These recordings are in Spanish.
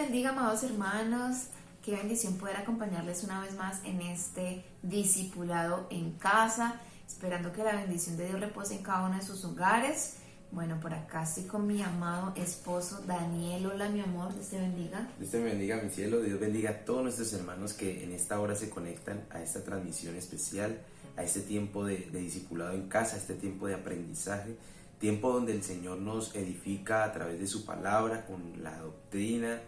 bendiga, amados hermanos. Qué bendición poder acompañarles una vez más en este discipulado en casa, esperando que la bendición de Dios repose en cada uno de sus hogares. Bueno, por acá estoy con mi amado esposo Daniel. Hola, mi amor, Dios te bendiga. Dios te bendiga, mi cielo. Dios bendiga a todos nuestros hermanos que en esta hora se conectan a esta transmisión especial, a este tiempo de discipulado en casa, a este tiempo de aprendizaje, tiempo donde el Señor nos edifica a través de su palabra, con la doctrina,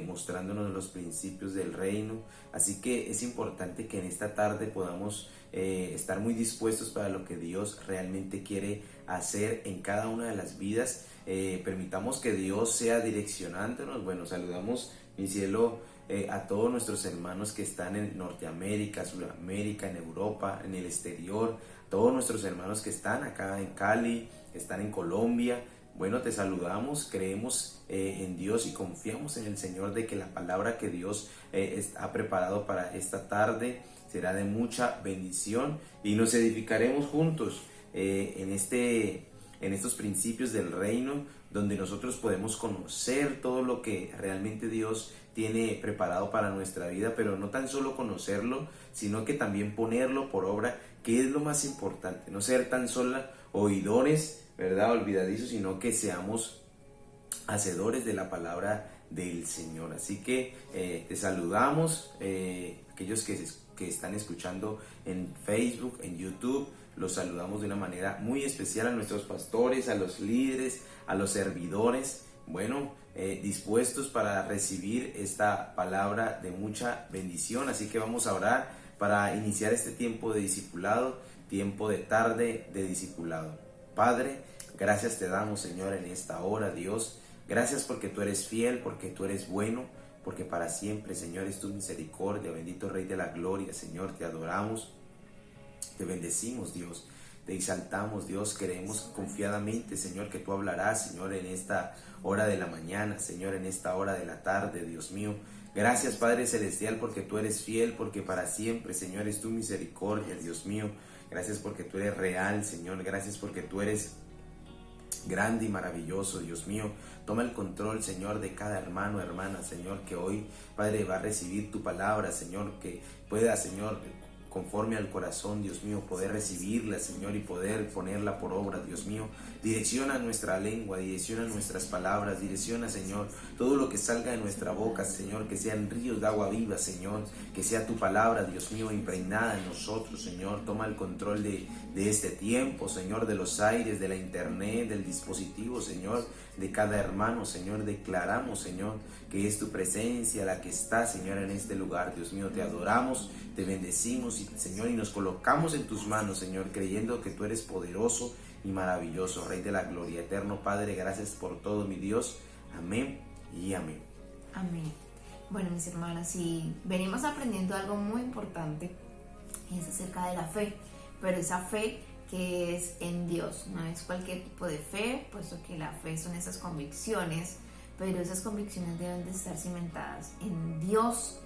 mostrándonos los principios del reino. Así que es importante que en esta tarde podamos estar muy dispuestos para lo que Dios realmente quiere hacer en cada una de las vidas. Permitamos que Dios sea direccionándonos. Bueno, saludamos, mi cielo, a todos nuestros hermanos que están en Norteamérica, Sudamérica, en Europa, en el exterior, todos nuestros hermanos que están acá en Cali, están en Colombia. Bueno, te saludamos, creemos en Dios y confiamos en el Señor de que la palabra que Dios ha preparado para esta tarde será de mucha bendición y nos edificaremos juntos en estos principios del reino, donde nosotros podemos conocer todo lo que realmente Dios tiene preparado para nuestra vida, pero no tan solo conocerlo, sino que también ponerlo por obra, que es lo más importante, no ser tan solo oidores, ¿verdad?, olvidadizos, sino que seamos hacedores de la palabra del Señor. Así que te saludamos, aquellos que están escuchando en Facebook, en YouTube, los saludamos de una manera muy especial a nuestros pastores, a los líderes, a los servidores, bueno, dispuestos para recibir esta palabra de mucha bendición. Así que vamos a orar para iniciar este tiempo de discipulado, tiempo de tarde de discipulado. Padre, gracias te damos, Señor, en esta hora, Dios. Gracias porque tú eres fiel, porque tú eres bueno, porque para siempre, Señor, es tu misericordia. Bendito Rey de la Gloria, Señor, te adoramos, te bendecimos, Dios. Te exaltamos, Dios. Creemos confiadamente, Señor, que tú hablarás, Señor, en esta hora de la mañana, Señor, en esta hora de la tarde, Dios mío. Gracias, Padre Celestial, porque tú eres fiel, porque para siempre, Señor, es tu misericordia, Dios mío. Gracias porque tú eres real, Señor. Gracias porque tú eres grande y maravilloso, Dios mío. Toma el control, Señor, de cada hermano, hermana, Señor, que hoy, Padre, va a recibir tu palabra, Señor, que pueda, Señor, conforme al corazón, Dios mío, poder recibirla, Señor, y poder ponerla por obra, Dios mío. Direcciona nuestra lengua, direcciona nuestras palabras, direcciona, Señor, todo lo que salga de nuestra boca, Señor, que sean ríos de agua viva, Señor, que sea tu palabra, Dios mío, impregnada en nosotros, Señor. Toma el control de este tiempo, Señor, de los aires, de la internet, del dispositivo, Señor, de cada hermano, Señor. Declaramos, Señor, que es tu presencia la que está, Señor, en este lugar, Dios mío. Te adoramos, te bendecimos, Señor, y nos colocamos en tus manos, Señor, creyendo que tú eres poderoso y maravilloso, Rey de la Gloria. Eterno Padre, gracias por todo, mi Dios. Amén y amén. Amén. Bueno, mis hermanas, y venimos aprendiendo algo muy importante, es acerca de la fe, pero esa fe que es en Dios, no es cualquier tipo de fe, puesto que la fe son esas convicciones, pero esas convicciones deben de estar cimentadas en Dios.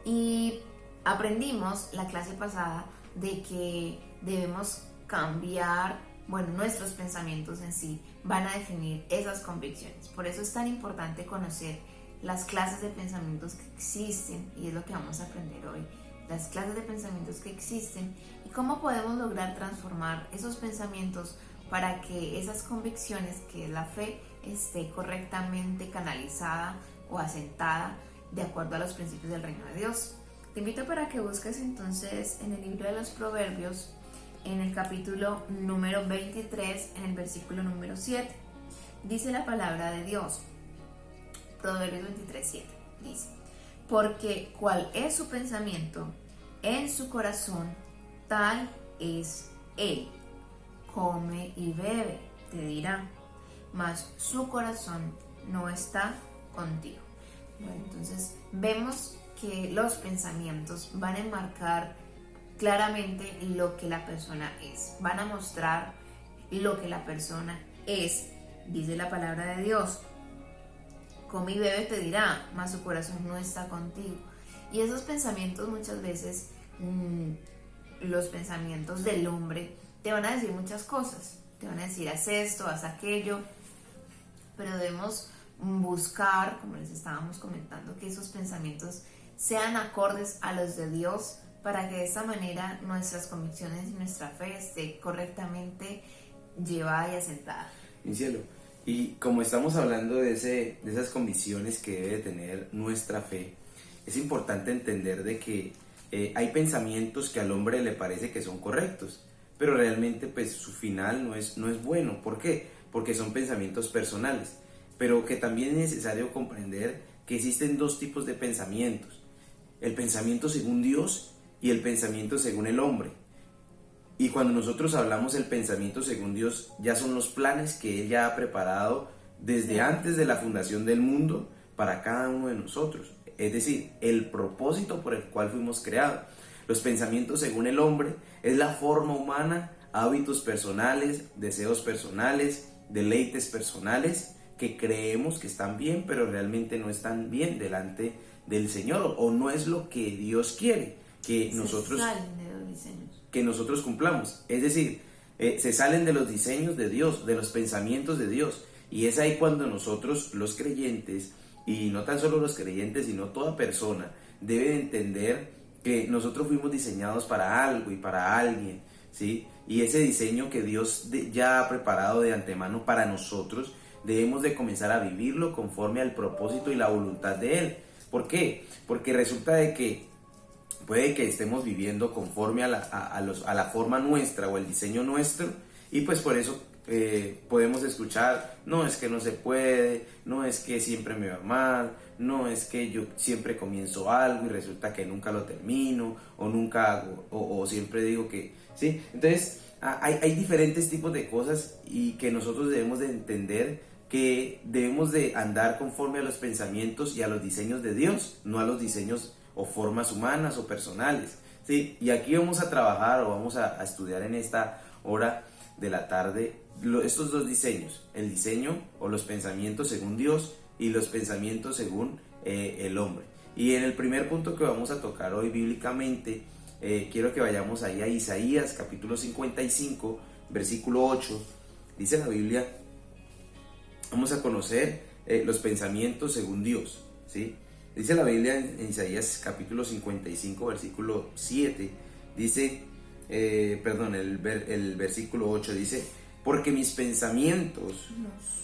Y aprendimos la clase pasada de que debemos cambiar, bueno, nuestros pensamientos en sí van a definir esas convicciones. Por eso es tan importante conocer las clases de pensamientos que existen, y es lo que vamos a aprender hoy, las clases de pensamientos que existen y cómo podemos lograr transformar esos pensamientos para que esas convicciones, que es la fe, esté correctamente canalizada o asentada de acuerdo a los principios del reino de Dios. Te invito para que busques entonces en el libro de los Proverbios, en el capítulo número 23, en el versículo número 7. Dice la palabra de Dios, Proverbios 23, 7, dice: porque cuál es su pensamiento en su corazón, tal es él. Come y bebe, te dirá, mas su corazón no está contigo. Bueno, entonces vemos que los pensamientos van a enmarcar claramente lo que la persona es, van a mostrar lo que la persona es. Dice la palabra de Dios: come y bebe, te dirá, mas su corazón no está contigo. Y esos pensamientos muchas veces, los pensamientos del hombre, te van a decir muchas cosas, te van a decir haz esto, haz aquello, pero debemos buscar, como les estábamos comentando, que esos pensamientos sean acordes a los de Dios, para que de esta manera nuestras convicciones y nuestra fe esté correctamente llevada y asentada. Mi cielo. Y como estamos hablando de esas convicciones que debe tener nuestra fe, es importante entender de que hay pensamientos que al hombre le parece que son correctos, pero realmente pues su final no es bueno. ¿Por qué? Porque son pensamientos personales, pero que también es necesario comprender que existen dos tipos de pensamientos: el pensamiento según Dios y el pensamiento según el hombre. Y cuando nosotros hablamos del pensamiento según Dios, ya son los planes que Él ya ha preparado desde antes de la fundación del mundo para cada uno de nosotros. Es decir, el propósito por el cual fuimos creados. Los pensamientos según el hombre es la forma humana, hábitos personales, deseos personales, deleites personales que creemos que están bien, pero realmente no están bien delante del Señor, o no es lo que Dios quiere que nosotros cumplamos. Es decir, se salen de los diseños de Dios, de los pensamientos de Dios, y es ahí cuando nosotros, los creyentes, y no tan solo los creyentes, sino toda persona, debe entender que nosotros fuimos diseñados para algo y para alguien, ¿sí? Y ese diseño que Dios ya ha preparado de antemano para nosotros, debemos de comenzar a vivirlo conforme al propósito y la voluntad de Él. ¿Por qué? Porque resulta de que puede que estemos viviendo conforme a la forma nuestra o el diseño nuestro, y pues por eso podemos escuchar: no, es que no se puede, no, es que siempre me va mal, no, es que yo siempre comienzo algo y resulta que nunca lo termino, o nunca hago, o siempre digo que sí. Entonces hay diferentes tipos de cosas, y que nosotros debemos de entender que debemos de andar conforme a los pensamientos y a los diseños de Dios, no a los diseños o formas humanas o personales, ¿sí? Y aquí vamos a trabajar, o vamos a estudiar en esta hora de la tarde, estos dos diseños: el diseño o los pensamientos según Dios y los pensamientos según el hombre. Y en el primer punto que vamos a tocar hoy bíblicamente, quiero que vayamos ahí a Isaías capítulo 55, versículo 8. Dice la Biblia, vamos a conocer los pensamientos según Dios, ¿sí? Dice la Biblia en Isaías capítulo 55, versículo 7, dice, el versículo 8 dice: porque mis pensamientos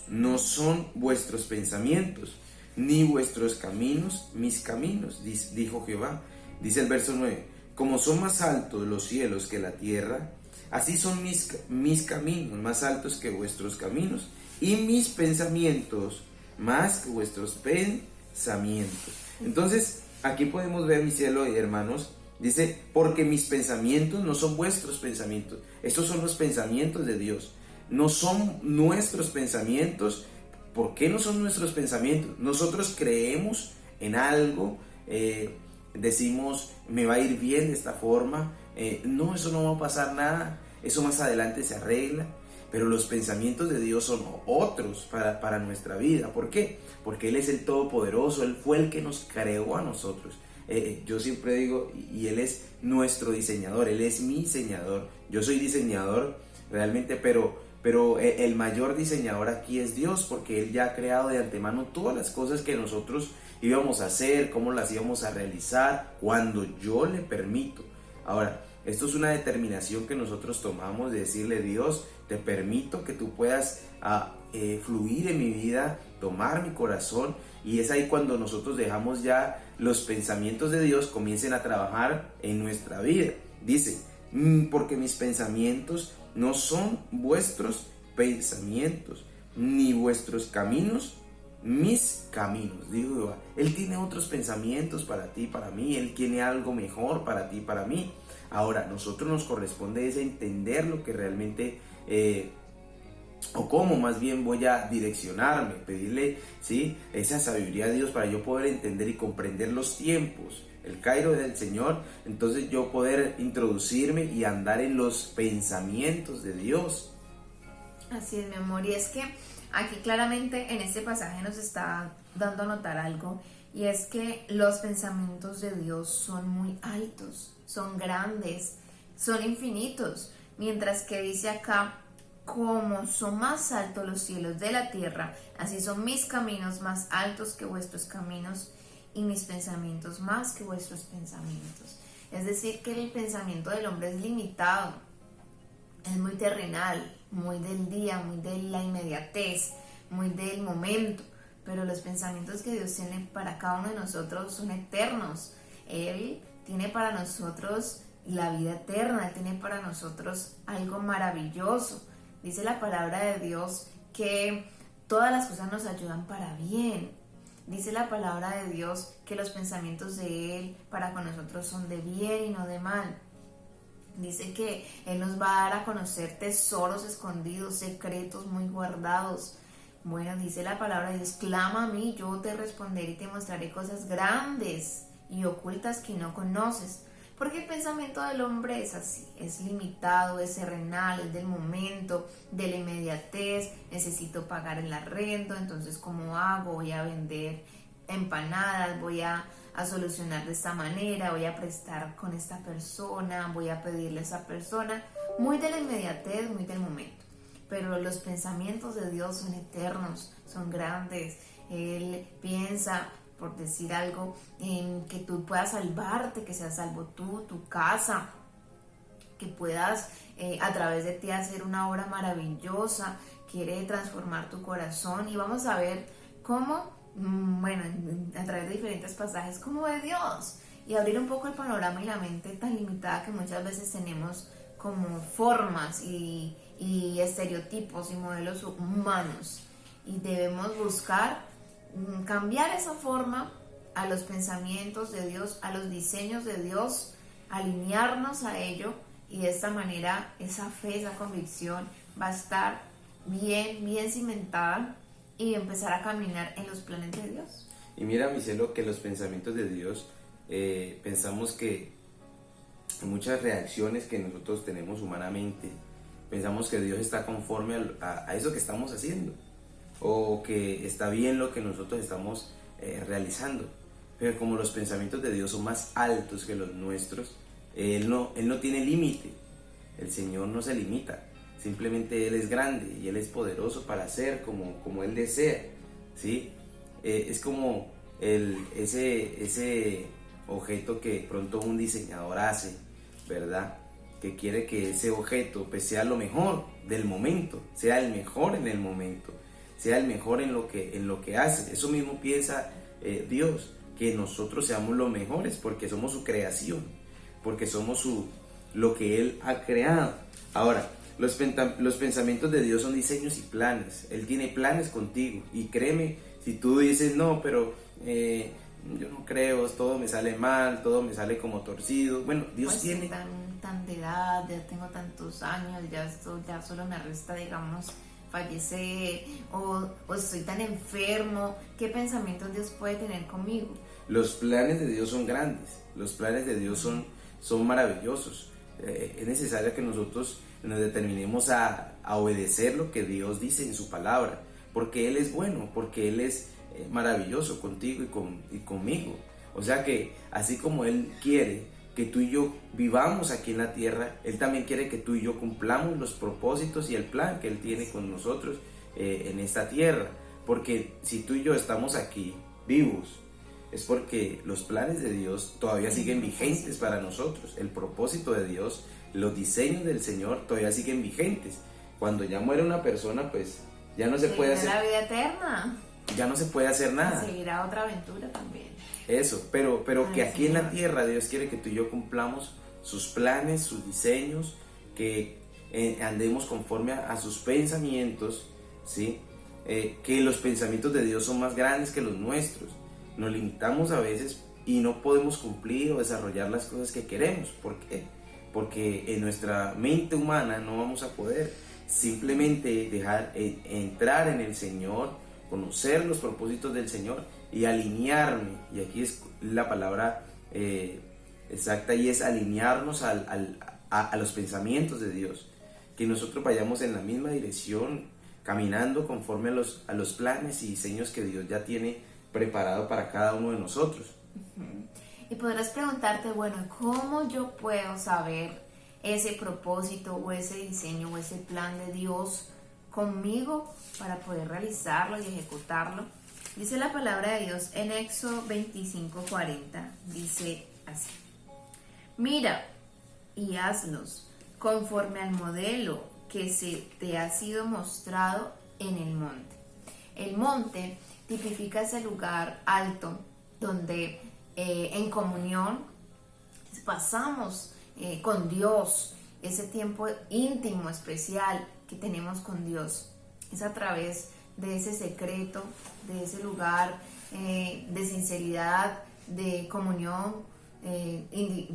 no son vuestros pensamientos, ni vuestros caminos mis caminos, dijo Jehová. Dice el verso 9: como son más altos los cielos que la tierra, así son mis caminos más altos que vuestros caminos, y mis pensamientos más que vuestros pensamientos. Entonces, aquí podemos ver, mi cielo y hermanos, dice: porque mis pensamientos no son vuestros pensamientos. Estos son los pensamientos de Dios, no son nuestros pensamientos. ¿Por qué no son nuestros pensamientos? Nosotros creemos en algo, decimos: me va a ir bien de esta forma, no, eso no va a pasar nada, eso más adelante se arregla. Pero los pensamientos de Dios son otros para nuestra vida. ¿Por qué? Porque Él es el Todopoderoso, Él fue el que nos creó a nosotros. Yo siempre digo, y Él es nuestro diseñador, Él es mi diseñador. Yo soy diseñador realmente, pero el mayor diseñador aquí es Dios, porque Él ya ha creado de antemano todas las cosas que nosotros íbamos a hacer, cómo las íbamos a realizar, cuando yo le permito. Ahora, esto es una determinación que nosotros tomamos de decirle: Dios, te permito que tú puedas fluir en mi vida, tomar mi corazón. Y es ahí cuando nosotros dejamos ya los pensamientos de Dios comiencen a trabajar en nuestra vida. Dice: porque mis pensamientos no son vuestros pensamientos, ni vuestros caminos mis caminos, dijo Jehová. Él tiene otros pensamientos para ti, para mí. Él tiene algo mejor para ti, para mí. Ahora, nosotros nos corresponde es entender lo que realmente, o cómo más bien voy a direccionarme, pedirle, ¿sí?, esa sabiduría a Dios para yo poder entender y comprender los tiempos, el Cairo del Señor. Entonces yo poder introducirme y andar en los pensamientos de Dios. Así es, mi amor, y es que aquí claramente en este pasaje nos está dando a notar algo, y es que los pensamientos de Dios son muy altos, son grandes, son infinitos, mientras que dice acá como son más altos los cielos de la tierra, así son mis caminos más altos que vuestros caminos y mis pensamientos más que vuestros pensamientos. Es decir, que el pensamiento del hombre es limitado, es muy terrenal, muy del día, muy de la inmediatez, muy del momento, pero los pensamientos que Dios tiene para cada uno de nosotros son eternos. Él tiene para nosotros la vida eterna, Él tiene para nosotros algo maravilloso. Dice la palabra de Dios que todas las cosas nos ayudan para bien. Dice la palabra de Dios que los pensamientos de Él para con nosotros son de bien y no de mal. Dice que Él nos va a dar a conocer tesoros escondidos, secretos muy guardados. Bueno, dice la palabra de Dios, clama a mí, yo te responderé y te mostraré cosas grandes y ocultas que no conoces. Porque el pensamiento del hombre es así, es limitado, es terrenal, es del momento, de la inmediatez. Necesito pagar el arrendo, entonces ¿cómo hago? Voy a vender empanadas, voy a solucionar de esta manera, voy a prestar con esta persona, voy a pedirle a esa persona. Muy de la inmediatez, muy del momento. Pero los pensamientos de Dios son eternos, son grandes. Él piensa, por decir algo, en que tú puedas salvarte, que seas salvo tú, tu casa, que puedas a través de ti hacer una obra maravillosa. Quiere transformar tu corazón y vamos a ver cómo, bueno, a través de diferentes pasajes, cómo ve Dios y abrir un poco el panorama y la mente tan limitada que muchas veces tenemos como formas y estereotipos y modelos humanos, y debemos buscar cambiar esa forma a los pensamientos de Dios, a los diseños de Dios, alinearnos a ello, y de esta manera esa fe, esa convicción va a estar bien cimentada y empezar a caminar en los planes de Dios. Y mira, mi cielo, que los pensamientos de Dios, pensamos que muchas reacciones que nosotros tenemos humanamente, pensamos que Dios está conforme a eso que estamos haciendo, o que está bien lo que nosotros estamos realizando. Pero como los pensamientos de Dios son más altos que los nuestros, Él no tiene límite. El Señor no se limita. Simplemente Él es grande y Él es poderoso para hacer como Él desea, ¿sí? Es como ese objeto que pronto un diseñador hace, ¿verdad? Que quiere que ese objeto pues sea lo mejor del momento, sea el mejor en el momento, sea el mejor en lo que hace. Eso mismo piensa Dios, que nosotros seamos los mejores porque somos su creación, porque somos lo que Él ha creado. Ahora, los pensamientos de Dios son diseños y planes. Él tiene planes contigo, y créeme, si tú dices no, pero yo no creo, todo me sale mal, todo me sale como torcido. Bueno, Dios pues tiene... tan de edad, ya tengo tantos años, ya solo me resta, digamos, fallecer, o estoy tan enfermo. ¿Qué pensamientos Dios puede tener conmigo? Los planes de Dios son grandes, los planes de Dios son maravillosos. Es necesario que nosotros nos determinemos a obedecer lo que Dios dice en su palabra, porque Él es bueno, porque Él es maravilloso contigo y conmigo. O sea que así como Él quiere que tú y yo vivamos aquí en la tierra, Él también quiere que tú y yo cumplamos los propósitos y el plan que Él tiene con nosotros en esta tierra. Porque si tú y yo estamos aquí vivos, es porque los planes de Dios todavía siguen vigentes para nosotros. El propósito de Dios, los diseños del Señor todavía siguen vigentes. Cuando ya muere una persona, pues ya no se puede hacer... la vida eterna. Ya no se puede hacer nada. Seguirá otra aventura también. Eso, pero que aquí en la tierra Dios quiere que tú y yo cumplamos sus planes, sus diseños, que andemos conforme a sus pensamientos, ¿sí? Que los pensamientos de Dios son más grandes que los nuestros. Nos limitamos a veces y no podemos cumplir o desarrollar las cosas que queremos. ¿Por qué? Porque en nuestra mente humana no vamos a poder. Simplemente dejar entrar en el Señor, conocer los propósitos del Señor y alinearme. Y aquí es la palabra exacta, y es alinearnos a los pensamientos de Dios. Que nosotros vayamos en la misma dirección, caminando conforme a los planes y diseños que Dios ya tiene preparado para cada uno de nosotros. Y podrás preguntarte, bueno, ¿cómo yo puedo saber ese propósito o ese diseño o ese plan de Dios conmigo para poder realizarlo y ejecutarlo. Dice la palabra de Dios en Éxodo 25:40, dice así: mira y hazlos conforme al modelo que se te ha sido mostrado en el monte. El monte tipifica ese lugar alto donde en comunión pasamos con Dios, ese tiempo íntimo, especial que tenemos con Dios. Es a través de ese secreto, de ese lugar de sinceridad, de comunión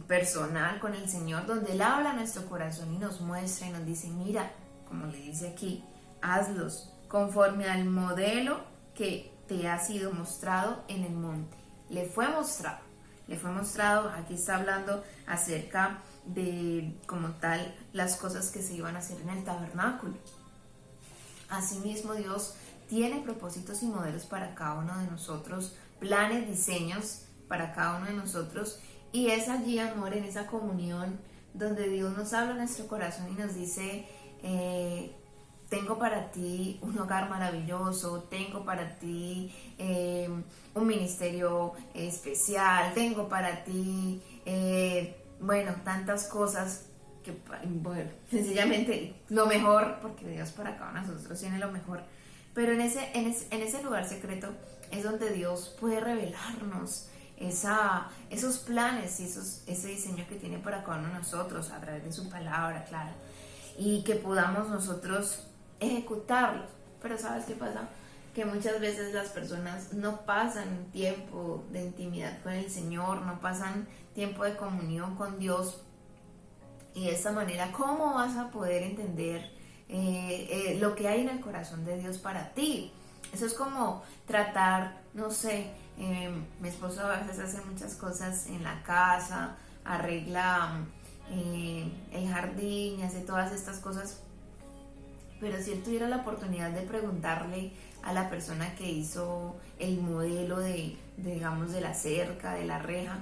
personal con el Señor, donde Él habla a nuestro corazón y nos muestra y nos dice: mira, como le dice aquí, hazlos conforme al modelo que te ha sido mostrado en el monte. Le fue mostrado, aquí está hablando acerca de como tal las cosas que se iban a hacer en el tabernáculo. Asimismo, Dios tiene propósitos y modelos para cada uno de nosotros, planes, diseños para cada uno de nosotros, y es allí, amor, en esa comunión donde Dios nos habla en nuestro corazón y nos dice: tengo para ti un hogar maravilloso, tengo para ti un ministerio especial, tengo para ti, tantas cosas que, sencillamente lo mejor, porque Dios para cada uno de nosotros tiene lo mejor. Pero en ese lugar secreto es donde Dios puede revelarnos esos planes y ese diseño que tiene para cada uno de nosotros a través de su palabra, claro, y que podamos nosotros ejecutarlos. Pero ¿sabes qué pasa? Que muchas veces las personas no pasan tiempo de intimidad con el Señor, no pasan tiempo de comunión con Dios, y de esta manera, ¿cómo vas a poder entender lo que hay en el corazón de Dios para ti? Eso es como tratar, no sé, mi esposo a veces hace muchas cosas en la casa, arregla el jardín, hace todas estas cosas, pero si él tuviera la oportunidad de preguntarle a la persona que hizo el modelo de la cerca, de la reja,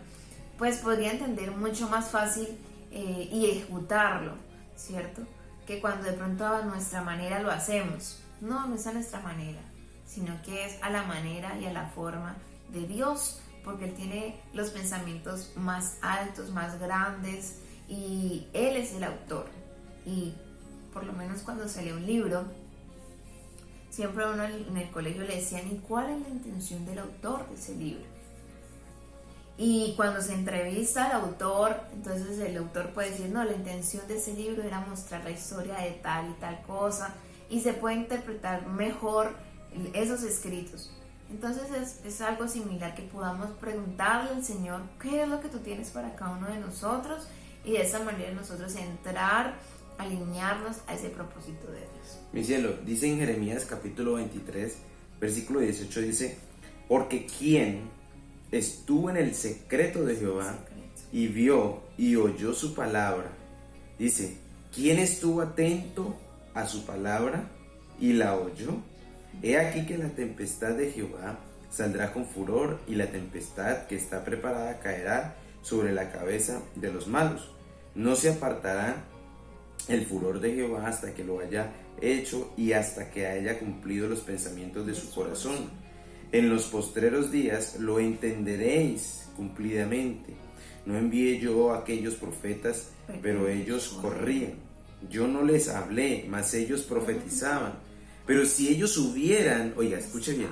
pues podría entender mucho más fácil y ejecutarlo, ¿cierto? Que cuando de pronto a nuestra manera lo hacemos. No es a nuestra manera, sino que es a la manera y a la forma de Dios, porque Él tiene los pensamientos más altos, más grandes, y Él es el autor. Y por lo menos cuando se lee un libro, siempre a uno en el colegio le decían: ¿y cuál es la intención del autor de ese libro? Y cuando se entrevista al autor, entonces el autor puede decir: no, la intención de ese libro era mostrar la historia de tal y tal cosa, y se puede interpretar mejor esos escritos. Entonces es algo similar, que podamos preguntarle al Señor: ¿qué es lo que tú tienes para cada uno de nosotros? Y de esa manera nosotros entrar, alinearnos a ese propósito de Dios. Mi cielo, dice en Jeremías capítulo 23, versículo 18, dice: porque ¿quién estuvo en el secreto de Jehová y vio y oyó su palabra? Dice: ¿quién estuvo atento a su palabra y la oyó? He aquí que la tempestad de Jehová saldrá con furor, y la tempestad que está preparada caerá sobre la cabeza de los malos. No se apartará el furor de Jehová hasta que lo haya hecho y hasta que haya cumplido los pensamientos de su corazón. En los postreros días lo entenderéis cumplidamente. No envié yo a aquellos profetas, pero ellos corrían. Yo no les hablé, mas ellos profetizaban. Pero si ellos hubieran, oiga, escuche bien,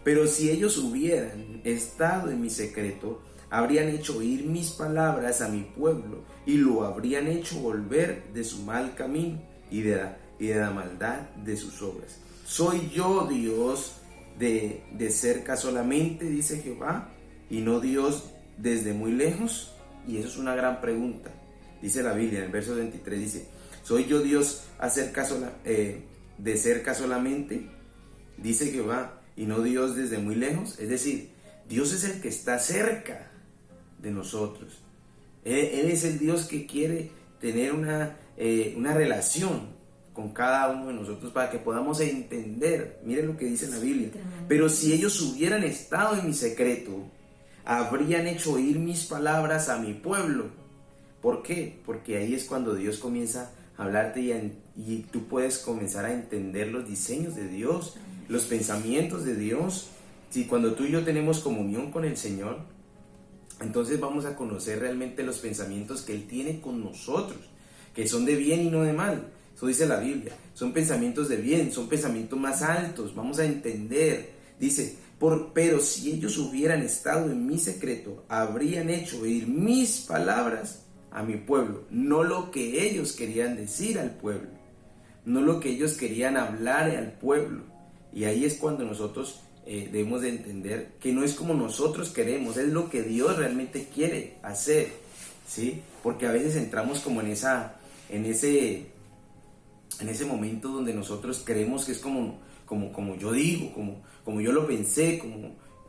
pero si ellos hubieran estado en mi secreto, habrían hecho oír mis palabras a mi pueblo, y lo habrían hecho volver de su mal camino y de la maldad de sus obras. ¿Soy yo Dios de cerca solamente, dice Jehová, y no Dios desde muy lejos? Y eso es una gran pregunta. Dice la Biblia en el verso 23, dice: ¿soy yo Dios de cerca solamente, dice Jehová, y no Dios desde muy lejos? Es decir, Dios es el que está cerca de nosotros. Él es el Dios que quiere tener una relación con cada uno de nosotros para que podamos entender. Miren lo que dice la Biblia: pero si ellos hubieran estado en mi secreto, habrían hecho oír mis palabras a mi pueblo, ¿Por qué? Porque ahí es cuando Dios comienza a hablarte y tú puedes comenzar a entender los diseños de Dios, los pensamientos de Dios. Si cuando tú y yo tenemos comunión con el Señor, entonces vamos a conocer realmente los pensamientos que Él tiene con nosotros, que son de bien y no de mal. Eso dice la Biblia. Son pensamientos de bien, son pensamientos más altos. Vamos a entender. Dice, pero si ellos hubieran estado en mi secreto, habrían hecho oír mis palabras a mi pueblo, no lo que ellos querían decir al pueblo, no lo que ellos querían hablar al pueblo. Y ahí es cuando nosotros debemos de entender que no es como nosotros queremos, es lo que Dios realmente quiere hacer, ¿sí? Porque a veces entramos como en ese momento donde nosotros creemos que es como yo digo, como yo lo pensé,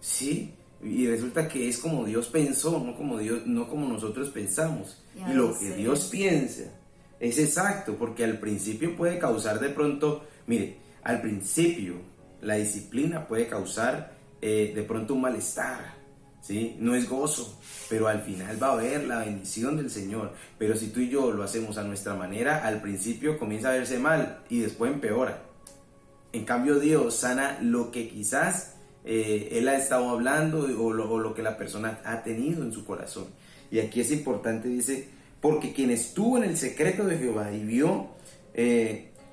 ¿sí? Y resulta que es como Dios pensó, no como nosotros pensamos. Y lo que Dios piensa es exacto, porque al principio puede causar de pronto, mire, al principio la disciplina puede causar de pronto un malestar, ¿sí? No es gozo, pero al final va a haber la bendición del Señor. Pero si tú y yo lo hacemos a nuestra manera, al principio comienza a verse mal y después empeora. En cambio, Dios sana lo que quizás Él ha estado hablando o lo que la persona ha tenido en su corazón. Y aquí es importante, dice, porque quien estuvo en el secreto de Jehová y vio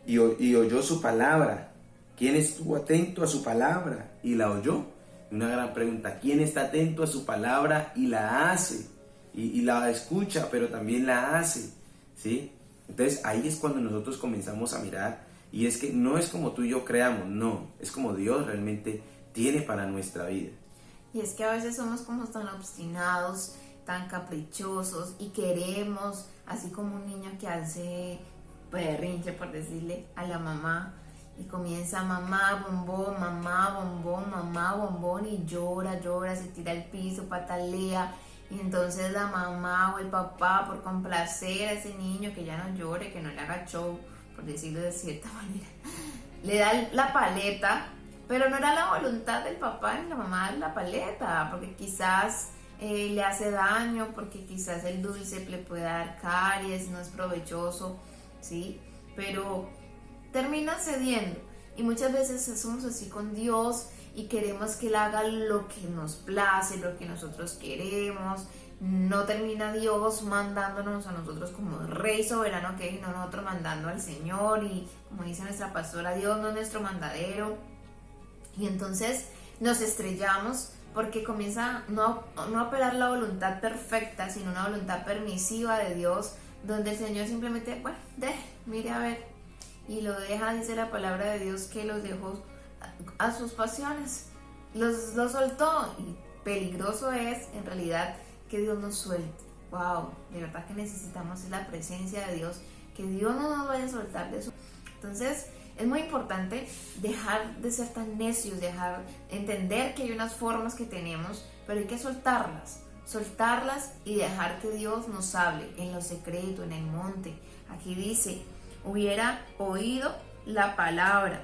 y oyó su palabra, ¿quién estuvo atento a su palabra y la oyó? Una gran pregunta. ¿Quién está atento a su palabra y la hace? Y la escucha, pero también la hace, ¿sí? Entonces ahí es cuando nosotros comenzamos a mirar. Y es que no es como tú y yo creamos, no. Es como Dios realmente tiene para nuestra vida. Y es que a veces somos como tan obstinados, tan caprichosos y queremos, así como un niño que hace berrinche, por decirle, a la mamá. Y comienza mamá bombón, mamá bombón, mamá bombón y llora, se tira al piso, patalea. Y entonces la mamá o el papá, por complacer a ese niño que ya no llore, que no le haga show, por decirlo de cierta manera, le da la paleta, pero no era la voluntad del papá ni la mamá darle la paleta, porque quizás le hace daño, porque quizás el dulce le puede dar caries, no es provechoso, ¿sí? Pero termina cediendo. Y muchas veces somos así con Dios y queremos que Él haga lo que nos place, lo que nosotros queremos. No termina Dios mandándonos a nosotros como rey soberano que es, sino nosotros mandando al Señor. Y como dice nuestra pastora, Dios no es nuestro mandadero. Y entonces nos estrellamos porque comienza no a operar la voluntad perfecta, sino una voluntad permisiva de Dios, donde el Señor simplemente, bueno, mire a ver, y lo deja, dice la palabra de Dios, que los dejó a sus pasiones, los soltó. Y peligroso es en realidad que Dios nos suelte. Wow, de verdad que necesitamos la presencia de Dios, que Dios no nos vaya a soltar de eso. Entonces es muy importante dejar de ser tan necios, entender que hay unas formas que tenemos, pero hay que soltarlas y dejar que Dios nos hable en lo secreto, en el monte. Aquí dice, hubiera oído la palabra,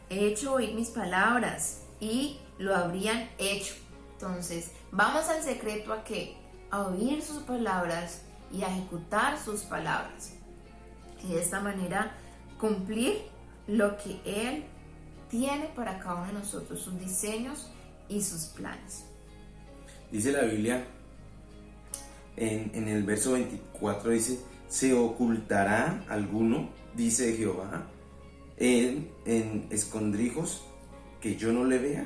hecho oír mis palabras, y lo habrían hecho. Entonces, vamos al secreto ¿a qué? A oír sus palabras y a ejecutar sus palabras. Y de esta manera cumplir lo que Él tiene para cada uno de nosotros, sus diseños y sus planes. Dice la Biblia, en el verso 24 dice, ¿se ocultará alguno, dice Jehová, en escondrijos que yo no le vea?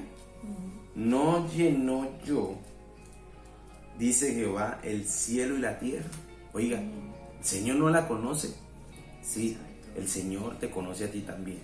¿No llenó yo, dice Jehová, el cielo y la tierra? Oiga, el Señor no la conoce. Sí, el Señor te conoce a ti también.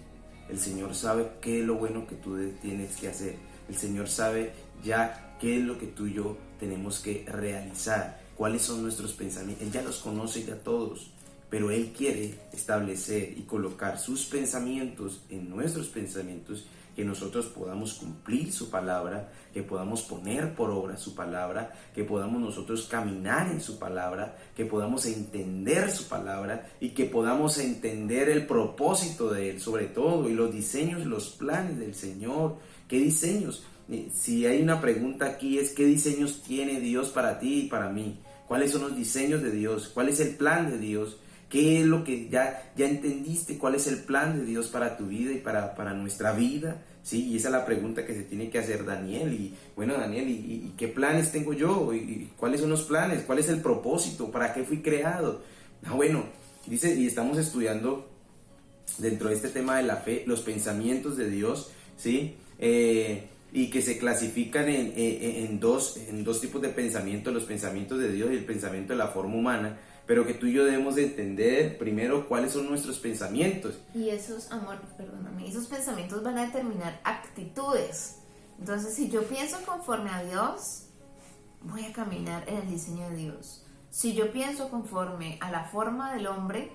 El Señor sabe qué es lo bueno que tú tienes que hacer. El Señor sabe ya qué es lo que tú y yo tenemos que realizar, cuáles son nuestros pensamientos. Él ya los conoce ya todos, pero Él quiere establecer y colocar sus pensamientos en nuestros pensamientos, que nosotros podamos cumplir su palabra, que podamos poner por obra su palabra, que podamos nosotros caminar en su palabra, que podamos entender su palabra y que podamos entender el propósito de Él sobre todo, y los diseños y los planes del Señor. ¿Qué diseños? Si hay una pregunta aquí es ¿qué diseños tiene Dios para ti y para mí? cuáles son los diseños de Dios, cuál es el plan de Dios, qué es lo que ya entendiste, cuál es el plan de Dios para tu vida y para nuestra vida. Sí, y esa es la pregunta que se tiene que hacer Daniel. Y bueno, Daniel, ¿y qué planes tengo yo? ¿Y cuáles son los planes? ¿Cuál es el propósito? ¿Para qué fui creado? Bueno, dice, y estamos estudiando dentro de este tema de la fe, los pensamientos de Dios, ¿sí? Y que se clasifican en dos tipos de pensamientos, los pensamientos de Dios y el pensamiento de la forma humana, pero que tú y yo debemos de entender primero cuáles son nuestros pensamientos. Y esos, amor, perdóname, esos pensamientos van a determinar actitudes. Entonces, si yo pienso conforme a Dios, voy a caminar en el diseño de Dios. Si yo pienso conforme a la forma del hombre,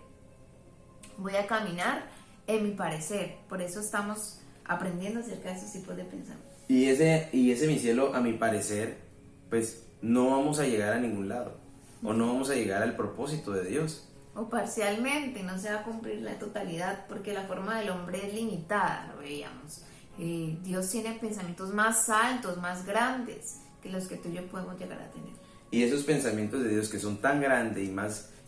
voy a caminar en mi parecer. Por eso estamos aprendiendo acerca de esos tipos de pensamientos. Y ese, mi cielo, a mi parecer, pues no vamos a llegar a ningún lado. O no vamos a llegar al propósito de Dios. O parcialmente, no se va a cumplir la totalidad, porque la forma del hombre es limitada, lo veíamos. Dios tiene pensamientos más altos, más grandes, que los que tú y yo podemos llegar a tener. Y esos pensamientos de Dios que son tan grandes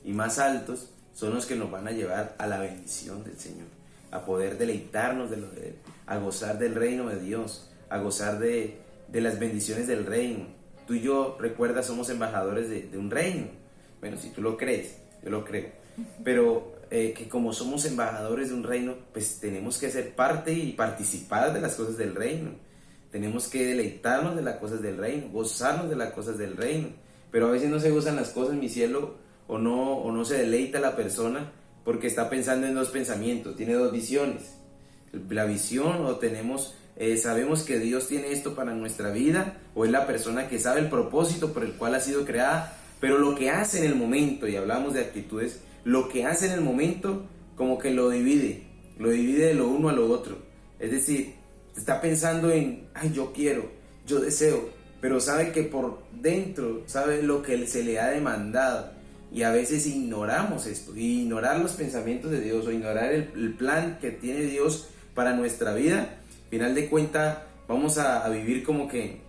y más altos, son los que nos van a llevar a la bendición del Señor, a poder deleitarnos de lo de Él, a gozar del reino de Dios, a gozar de las bendiciones del reino. Tú y yo, recuerda, somos embajadores de un reino. Bueno, si tú lo crees, yo lo creo. Pero que como somos embajadores de un reino, pues tenemos que ser parte y participar de las cosas del reino. Tenemos que deleitarnos de las cosas del reino, gozarnos de las cosas del reino. Pero a veces no se gozan las cosas, mi cielo, o no se deleita la persona porque está pensando en dos pensamientos, tiene dos visiones. La visión o tenemos... sabemos que Dios tiene esto para nuestra vida, o es la persona que sabe el propósito por el cual ha sido creada, pero lo que hace en el momento, y hablamos de actitudes, lo que hace en el momento como que lo divide de lo uno a lo otro. Es decir, está pensando en, ay, yo quiero, yo deseo, pero sabe que por dentro, sabe lo que se le ha demandado, y a veces ignoramos esto, y ignorar los pensamientos de Dios, o ignorar el plan que tiene Dios para nuestra vida. Final de cuentas vamos a vivir como que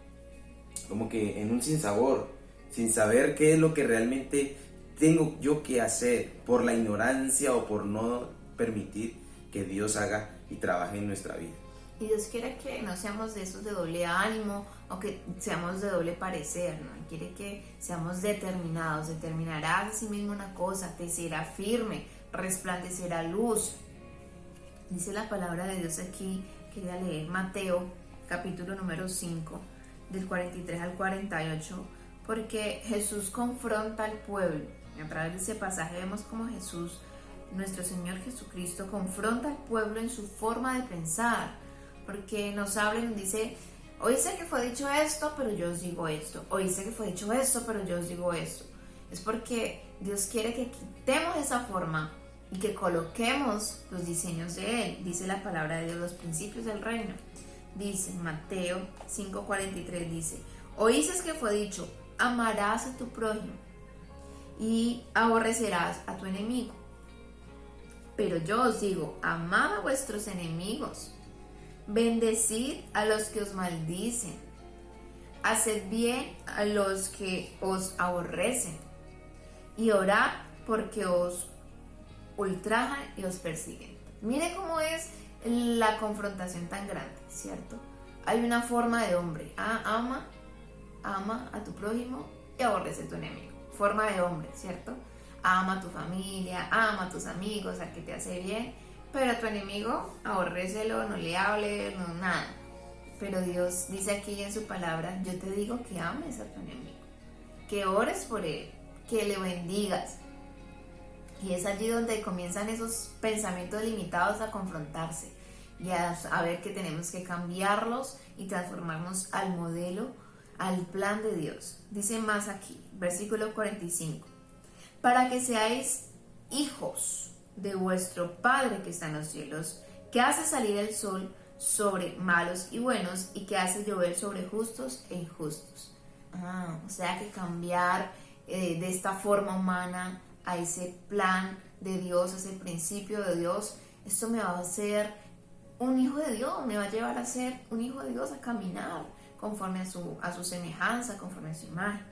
en un sinsabor, sin saber qué es lo que realmente tengo yo que hacer por la ignorancia o por no permitir que Dios haga y trabaje en nuestra vida. Y Dios quiere que no seamos de esos de doble ánimo o que seamos de doble parecer, ¿no? Quiere que seamos determinados. Determinarás a sí mismo una cosa, te será firme, resplandecerá luz. Dice la palabra de Dios aquí. Quería leer Mateo, capítulo número 5, del 43 al 48, porque Jesús confronta al pueblo. Y a través de ese pasaje vemos cómo Jesús, nuestro Señor Jesucristo, confronta al pueblo en su forma de pensar, porque nos habla y nos dice, oíste que fue dicho esto, pero yo os digo esto, oíste que fue dicho esto, pero yo os digo esto. Es porque Dios quiere que quitemos esa forma y que coloquemos los diseños de Él. Dice la palabra de Dios, los principios del reino. Dice Mateo 5:43, dice, oíste que fue dicho, amarás a tu prójimo y aborrecerás a tu enemigo. Pero yo os digo, amad a vuestros enemigos, bendecid a los que os maldicen, haced bien a los que os aborrecen y orad porque os ultrajan y os persiguen. Mire cómo es la confrontación tan grande, ¿cierto? Hay una forma de hombre, ama a tu prójimo y aborrece a tu enemigo. Forma de hombre, ¿cierto? Ama a tu familia, ama a tus amigos, al que te hace bien, pero a tu enemigo aborrécelo, no le hables, no nada. Pero Dios dice aquí en su palabra, yo te digo que ames a tu enemigo, que ores por él, que le bendigas. Y es allí donde comienzan esos pensamientos limitados a confrontarse y a ver que tenemos que cambiarlos y transformarnos al modelo, al plan de Dios. Dice más aquí, versículo 45, para que seáis hijos de vuestro Padre que está en los cielos, que hace salir el sol sobre malos y buenos y que hace llover sobre justos e injustos. O sea que cambiar de esta forma humana a ese plan de Dios, a ese principio de Dios, esto me va a hacer un hijo de Dios, me va a llevar a ser un hijo de Dios, a caminar conforme a su semejanza, conforme a su imagen.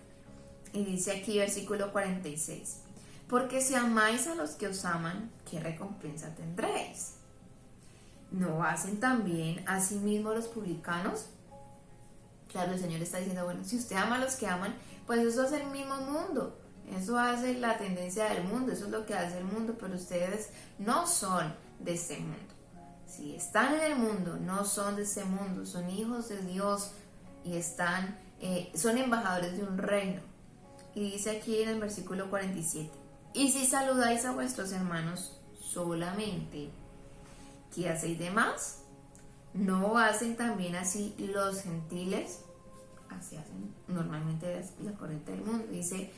Y dice aquí versículo 46, porque si amáis a los que os aman, ¿qué recompensa tendréis? ¿No hacen también asimismo los publicanos? Claro, el Señor está diciendo, bueno, si usted ama a los que aman, pues eso hace el mismo mundo, eso hace la tendencia del mundo, eso es lo que hace el mundo, pero ustedes no son de este mundo. Si están en el mundo, no son de este mundo, son hijos de Dios y son embajadores de un reino. Y dice aquí en el versículo 47, y si saludáis a vuestros hermanos solamente, ¿qué hacéis de más? ¿No hacen también así los gentiles? Así hacen normalmente la corriente del mundo. Dice,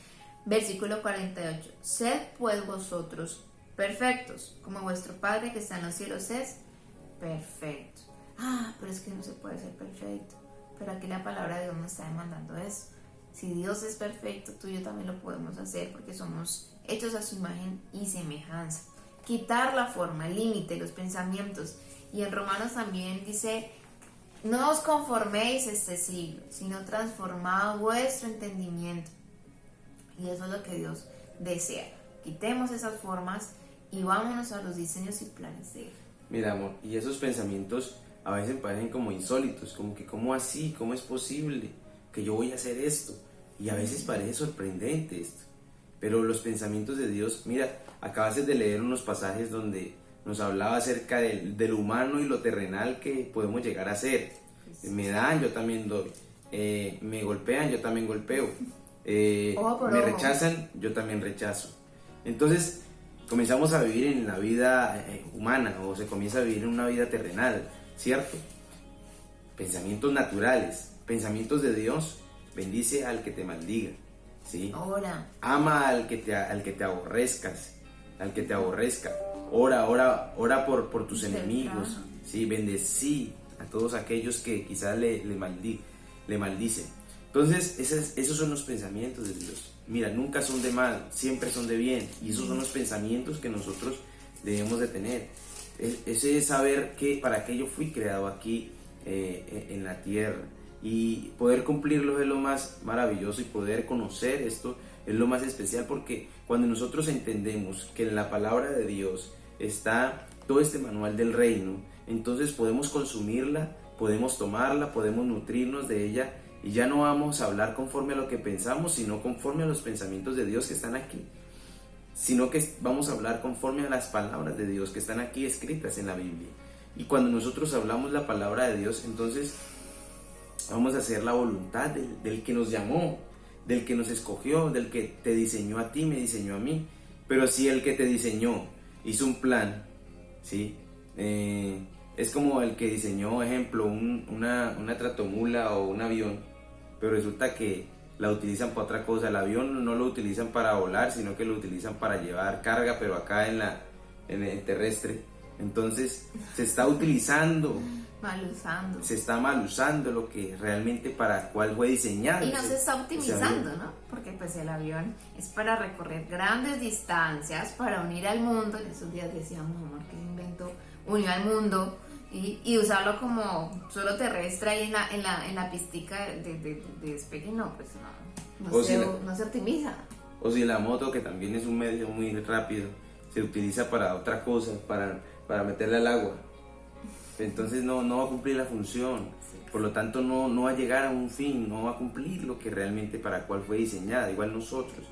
versículo 48, sed pues vosotros perfectos, como vuestro Padre que está en los cielos es perfecto. Pero es que no se puede ser perfecto. Pero aquí la palabra de Dios nos está demandando eso. Si Dios es perfecto, tú y yo también lo podemos hacer porque somos hechos a su imagen y semejanza. Quitar la forma, el límite, los pensamientos. Y en Romanos también dice, no os conforméis a este siglo, sino transformad vuestro entendimiento. Y eso es lo que Dios desea. Quitemos esas formas y vámonos a los diseños y planes de Él. Mira, amor, y esos pensamientos a veces parecen como insólitos, como que ¿cómo así? ¿Cómo es posible que yo voy a hacer esto? Y a veces parece sorprendente esto. Pero los pensamientos de Dios, mira, acabaste de leer unos pasajes donde nos hablaba acerca del humano y lo terrenal que podemos llegar a ser. Me dan, yo también doy. Me golpean, yo también golpeo. Me rechazan, yo también rechazo. Entonces comenzamos a vivir en la vida humana, o se comienza a vivir en una vida terrenal, ¿cierto? Pensamientos naturales, pensamientos de Dios. Bendice al que te maldiga, ¿sí? Ora. Ama al que te aborrezcas, al que te aborrezca. Ora por tus enemigos, ¿sí? Bendecí a todos aquellos que quizás le maldicen. Entonces, esos son los pensamientos de Dios. Mira, nunca son de mal, siempre son de bien. Y esos son los pensamientos que nosotros debemos de tener. Ese es saber que para qué yo fui creado aquí en la tierra. Y poder cumplirlo es lo más maravilloso, y poder conocer esto es lo más especial, porque cuando nosotros entendemos que en la palabra de Dios está todo este manual del reino, entonces podemos consumirla, podemos tomarla, podemos nutrirnos de ella, y ya no vamos a hablar conforme a lo que pensamos, sino conforme a los pensamientos de Dios que están aquí, sino que vamos a hablar conforme a las palabras de Dios que están aquí escritas en la Biblia. Y cuando nosotros hablamos la palabra de Dios, entonces vamos a hacer la voluntad del que nos llamó, del que nos escogió, del que te diseñó a ti, me diseñó a mí. Pero si el que te diseñó hizo un plan, ¿sí? Es como el que diseñó, ejemplo, una tratomula o un avión, pero resulta que la utilizan para otra cosa. El avión no lo utilizan para volar, sino que lo utilizan para llevar carga, pero acá en el terrestre. Entonces se está utilizando, se está mal usando lo que realmente para cual fue diseñado. Y no se está optimizando, ¿no? Porque pues el avión es para recorrer grandes distancias, para unir al mundo. En esos días decíamos, amor, que se inventó, unió al mundo, y usarlo como solo terrestre ahí en la pistica de despegue, no, pues no se optimiza. O si la moto, que también es un medio muy rápido, se utiliza para otra cosa, para meterle al agua, entonces no va a cumplir la función. Por lo tanto no va a llegar a un fin, no va a cumplir lo que realmente para cual fue diseñada. Igual nosotros,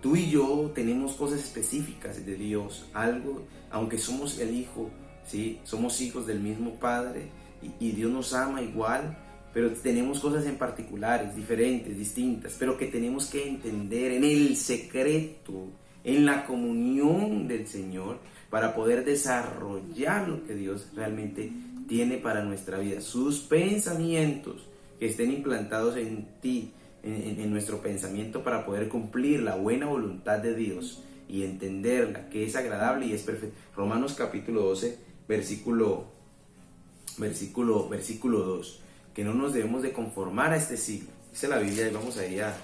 tú y yo tenemos cosas específicas de Dios, algo, aunque somos el hijo, ¿sí? Somos hijos del mismo Padre, y Dios nos ama igual, pero tenemos cosas en particulares, diferentes, distintas, pero que tenemos que entender en el secreto, en la comunión del Señor, para poder desarrollar lo que Dios realmente tiene para nuestra vida. Sus pensamientos que estén implantados en ti, en nuestro pensamiento, para poder cumplir la buena voluntad de Dios y entenderla, que es agradable y es perfecta. Romanos capítulo 12, versículo 2, que no nos debemos de conformar a este siglo. Dice la Biblia, y vamos a ir a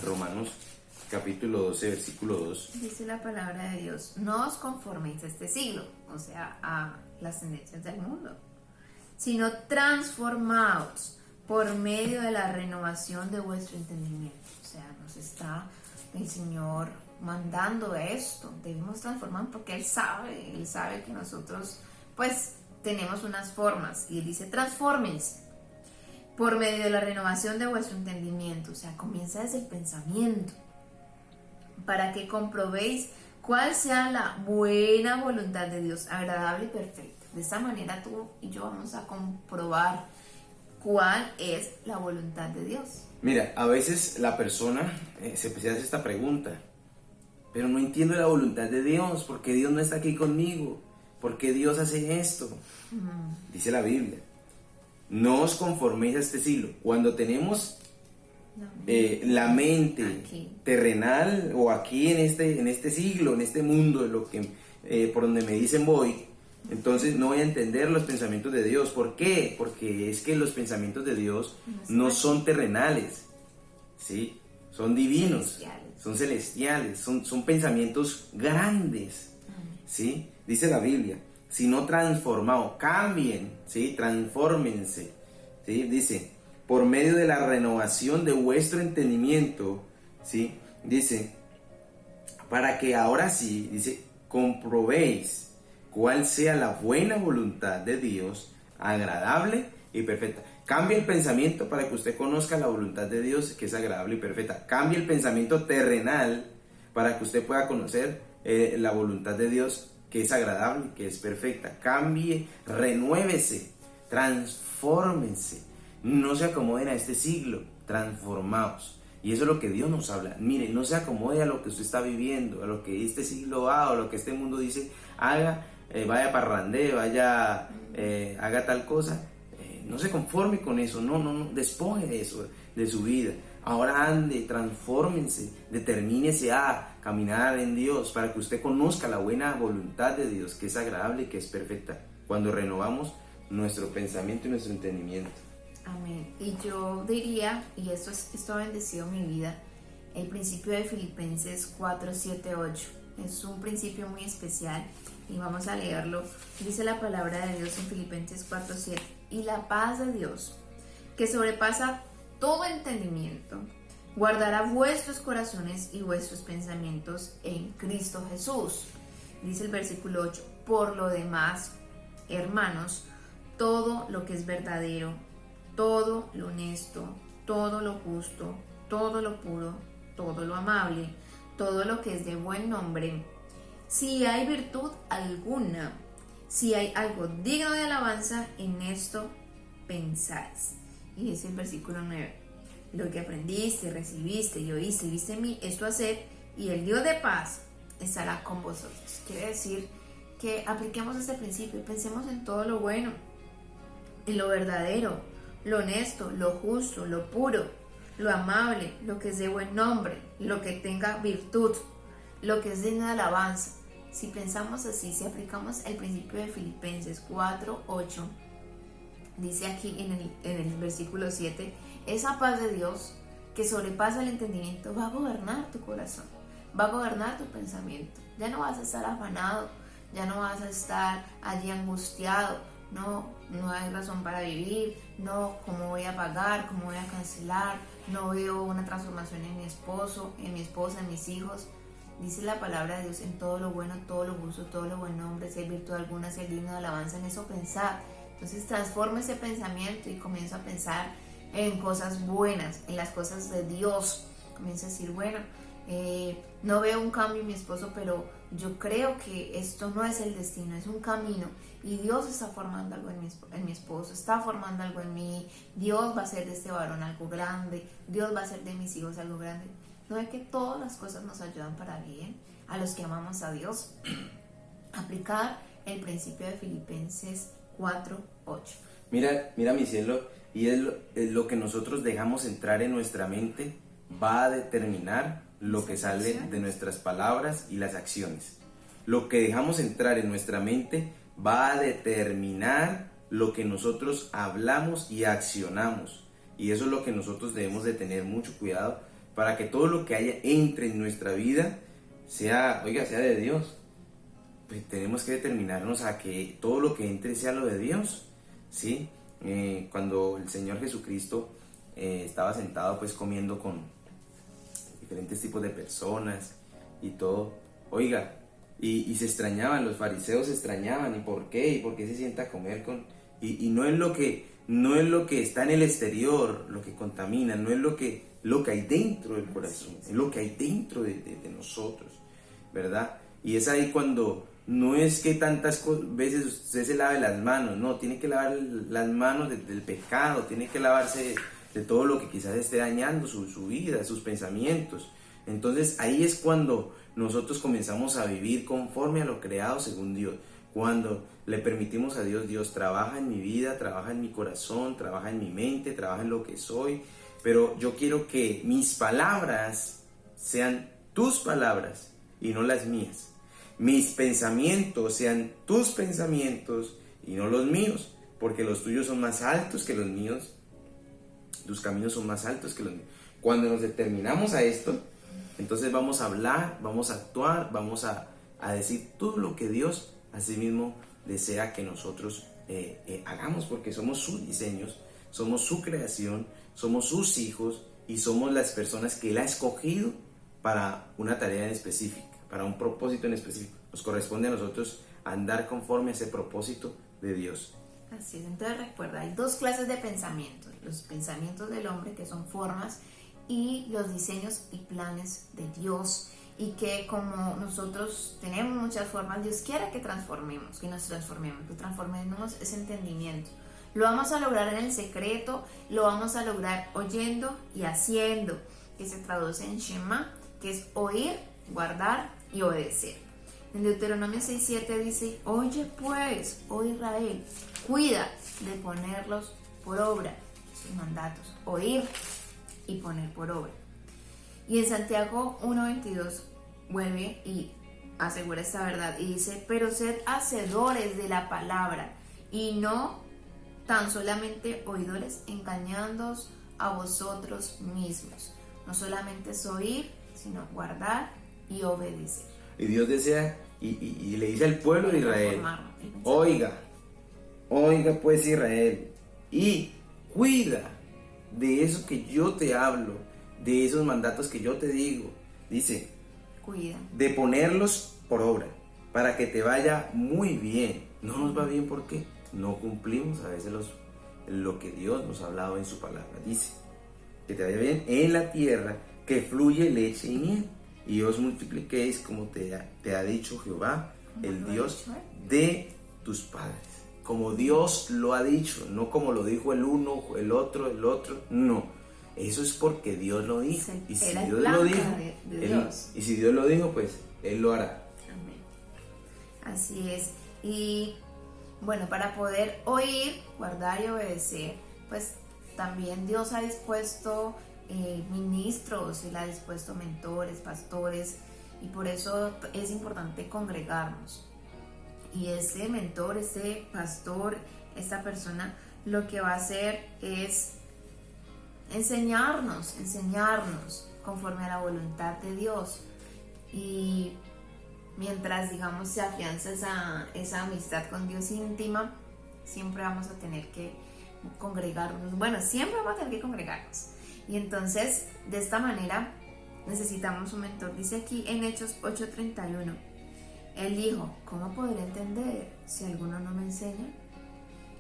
Romanos capítulo 12, versículo 2. Dice la palabra de Dios, no os conforméis a este siglo, o sea, a las tendencias del mundo, sino transformaos por medio de la renovación de vuestro entendimiento. O sea, nos está el Señor mandando esto. Debemos transformar porque Él sabe que nosotros pues tenemos unas formas. Y Él dice, transfórmense por medio de la renovación de vuestro entendimiento. O sea, comienza desde el pensamiento, para que comprobéis cuál sea la buena voluntad de Dios, agradable y perfecta. De esta manera tú y yo vamos a comprobar cuál es la voluntad de Dios. Mira, a veces la persona se hace esta pregunta, pero no entiendo la voluntad de Dios, ¿por qué Dios no está aquí conmigo? ¿Por qué Dios hace esto? Dice la Biblia, no os conforméis a este siglo. Cuando tenemos la mente aquí, terrenal, o aquí en este siglo, en este mundo, por donde me dicen voy, entonces no voy a entender los pensamientos de Dios. ¿Por qué? Porque es que los pensamientos de Dios no son terrenales, ¿sí? Son divinos, son celestiales, son pensamientos grandes, ¿sí? Dice la Biblia, si no transformado, cambien, ¿sí? Transfórmense, ¿sí? Dice, por medio de la renovación de vuestro entendimiento, ¿sí? Dice, para que ahora sí, dice, comprobéis cuál sea la buena voluntad de Dios, agradable y perfecta. Cambie el pensamiento para que usted conozca la voluntad de Dios, que es agradable y perfecta. Cambie el pensamiento terrenal para que usted pueda conocer la voluntad de Dios, que es agradable y que es perfecta. Cambie, renuévese, transfórmense. No se acomoden a este siglo, transformaos. Y eso es lo que Dios nos habla. Mire, no se acomode a lo que usted está viviendo, a lo que este siglo va, o lo que este mundo dice, haga, vaya parrandé, vaya, haga tal cosa. No se conforme con eso, no, despoje de eso, de su vida. Ahora ande, transfórmense, determínese a caminar en Dios, para que usted conozca la buena voluntad de Dios, que es agradable y que es perfecta, cuando renovamos nuestro pensamiento y nuestro entendimiento. Amén. Y yo diría, y esto ha bendecido mi vida, el principio de Filipenses 4, 7, 8. Es un principio muy especial y vamos a leerlo. Dice la palabra de Dios en Filipenses 4, 7. Y la paz de Dios, que sobrepasa todo entendimiento, guardará vuestros corazones y vuestros pensamientos en Cristo Jesús. Dice el versículo 8. Por lo demás, hermanos, todo lo que es verdadero, todo lo honesto, todo lo justo, todo lo puro, todo lo amable, todo lo que es de buen nombre, si hay virtud alguna, si hay algo digno de alabanza, en esto pensáis. Y es el versículo 9. Lo que aprendiste, recibiste y oíste y viste en mí, esto haced, y el Dios de paz estará con vosotros. Quiere decir que apliquemos este principio y pensemos en todo lo bueno, en lo verdadero, lo honesto, lo justo, lo puro, lo amable, lo que es de buen nombre, lo que tenga virtud, lo que es digno de alabanza. Si pensamos así, si aplicamos el principio de Filipenses 4, 8, dice aquí en el versículo 7, esa paz de Dios que sobrepasa el entendimiento va a gobernar tu corazón, va a gobernar tu pensamiento. Ya no vas a estar afanado, ya no vas a estar allí angustiado. No hay razón para vivir, no, cómo voy a pagar, cómo voy a cancelar, no veo una transformación en mi esposo, en mi esposa, en mis hijos. Dice la palabra de Dios, en todo lo bueno, todo lo justo, todo lo buen nombre, si hay virtud alguna, si hay digno de alabanza, en eso pensar. Entonces transforma ese pensamiento y comienza a pensar en cosas buenas, en las cosas de Dios. Comienza a decir, bueno, no veo un cambio en mi esposo, pero yo creo que esto no es el destino, es un camino, y Dios está formando algo en mi esposo, está formando algo en mí. Dios va a hacer de este varón algo grande, Dios va a hacer de mis hijos algo grande. No es que todas las cosas nos ayudan para bien a los que amamos a Dios. Aplicar el principio de Filipenses 4, 8. Mira mi cielo, y es lo que nosotros dejamos entrar en nuestra mente va a determinar lo que sale de nuestras palabras y las acciones. Lo que dejamos entrar en nuestra mente va a determinar lo que nosotros hablamos y accionamos. Y eso es lo que nosotros debemos de tener mucho cuidado, para que todo lo que entre en nuestra vida sea de Dios. Pues tenemos que determinarnos a que todo lo que entre sea lo de Dios, ¿sí? cuando el Señor Jesucristo estaba sentado pues comiendo con diferentes tipos de personas y todo, oiga, y se extrañaban, los fariseos se extrañaban, ¿y por qué? ¿Y por qué se sienta a comer con...? Y no es lo que está en el exterior lo que contamina, no es lo que hay dentro del corazón, es lo que hay dentro de nosotros, ¿verdad? Y es ahí cuando no es que tantas veces usted se lave las manos, no, tiene que lavar las manos del pecado, tiene que lavarse de todo lo que quizás esté dañando su vida, sus pensamientos. Entonces ahí es cuando nosotros comenzamos a vivir conforme a lo creado según Dios. Cuando le permitimos a Dios, Dios trabaja en mi vida, trabaja en mi corazón, trabaja en mi mente, trabaja en lo que soy, pero yo quiero que mis palabras sean tus palabras y no las mías. Mis pensamientos sean tus pensamientos y no los míos, porque los tuyos son más altos que los míos, tus caminos son más altos que los míos. Cuando nos determinamos a esto, entonces vamos a hablar, vamos a actuar, vamos a decir todo lo que Dios asimismo desea que nosotros hagamos, porque somos sus diseños, somos su creación, somos sus hijos y somos las personas que Él ha escogido para una tarea en específica, para un propósito en específico. Nos corresponde a nosotros andar conforme a ese propósito de Dios. Así es, entonces recuerda, hay dos clases de pensamientos: los pensamientos del hombre, que son formas, y los diseños y planes de Dios. Y que como nosotros tenemos muchas formas, Dios quiere que transformemos, que transformemos ese entendimiento. Lo vamos a lograr en el secreto, lo vamos a lograr oyendo y haciendo, que se traduce en Shema, que es oír, guardar y obedecer. En Deuteronomio 6:7 dice: oye pues, oh Israel, cuida de ponerlos por obra, sus mandatos, oír y poner por obra. Y en Santiago 1:22 vuelve y asegura esta verdad y dice: pero sed hacedores de la palabra y no tan solamente oidores, engañándoos a vosotros mismos. No solamente es oír, sino guardar y obedecer. Y Dios desea y le dice al pueblo de Israel: oiga pues Israel, y cuida de eso que yo te hablo, de esos mandatos que yo te digo. Dice, cuida de ponerlos por obra, para que te vaya muy bien. No nos va bien porque no cumplimos a veces lo que Dios nos ha hablado en su palabra. Dice, que te vaya bien en la tierra que fluye leche y miel, y os multipliquéis como te ha dicho Jehová, el Dios de tus padres. Como Dios lo ha dicho, no como lo dijo el uno, el otro, no. Eso es porque Dios lo dijo. Y si Dios lo dijo, y si Dios lo dijo, pues Él lo hará. Amén. Así es. Y bueno, para poder oír, guardar y obedecer, pues también Dios ha dispuesto ministros, Él ha dispuesto mentores, pastores, y por eso es importante congregarnos. Y ese mentor, ese pastor, esta persona, lo que va a hacer es enseñarnos conforme a la voluntad de Dios. Y mientras, digamos, se afianza esa amistad con Dios íntima, siempre vamos a tener que congregarnos. Bueno, siempre vamos a tener que congregarnos. Y entonces, de esta manera, necesitamos un mentor. Dice aquí en Hechos 8:31, Él dijo: ¿cómo podré entender si alguno no me enseña?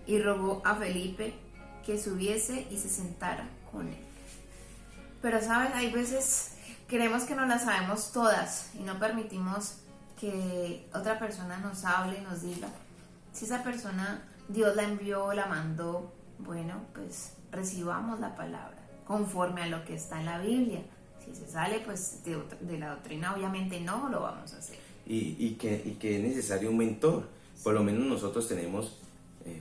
Y rogó a Felipe que subiese y se sentara con él. Pero sabes, hay veces creemos que no las sabemos todas y no permitimos que otra persona nos hable, nos diga. Si esa persona Dios la envió, la mandó, bueno, pues recibamos la palabra conforme a lo que está en la Biblia. Si se sale pues de la doctrina, obviamente no lo vamos a hacer. Y que es necesario un mentor. Por lo menos nosotros tenemos,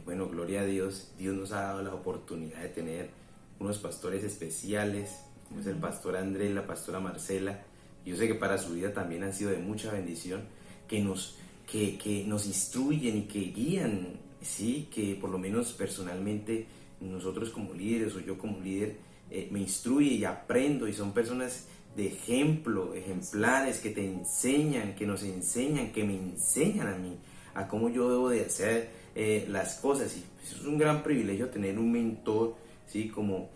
bueno, gloria a Dios, Dios nos ha dado la oportunidad de tener unos pastores especiales, como es el pastor Andrés, la pastora Marcela. Yo sé que para su vida también han sido de mucha bendición, que nos instruyen y que guían, sí, que por lo menos personalmente nosotros como líderes o yo como líder me instruye y aprendo, y son personas de ejemplo, ejemplares, que te enseñan, que nos enseñan, que me enseñan a mí a cómo yo debo de hacer las cosas. Y pues, es un gran privilegio tener un mentor, ¿sí? Como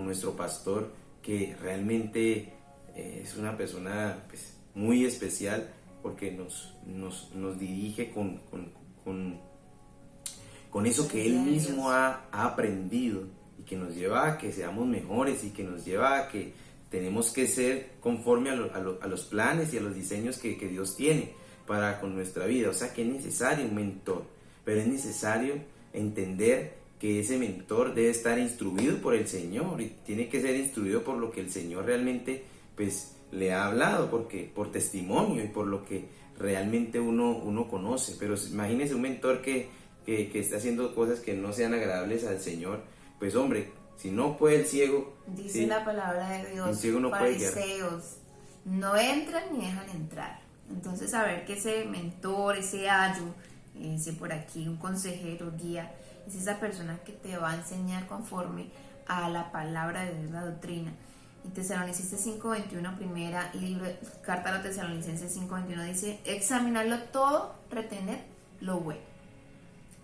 nuestro pastor, que realmente es una persona pues, muy especial, porque nos dirige con eso que él mismo ha aprendido, y que nos lleva a que seamos mejores, y que nos lleva a que tenemos que ser conforme a los planes y a los diseños que Dios tiene para con nuestra vida. O sea que es necesario un mentor, pero es necesario entender que ese mentor debe estar instruido por el Señor, y tiene que ser instruido por lo que el Señor realmente pues le ha hablado, porque por testimonio y por lo que realmente uno conoce. Pero imagínese un mentor que está haciendo cosas que no sean agradables al Señor. Pues hombre, si no puede el ciego, dice ¿sí? La palabra de Dios, el ciego no puede guiar. fariseos no entran ni dejan entrar. Entonces, saber que ese mentor, ese ayo, ese por aquí, un consejero, guía, es esa persona que te va a enseñar conforme a la palabra de Dios, la doctrina. En Tesalonicenses 5:21, primera, y carta a los Tesalonicenses 5:21 dice: examinarlo todo, retener lo bueno.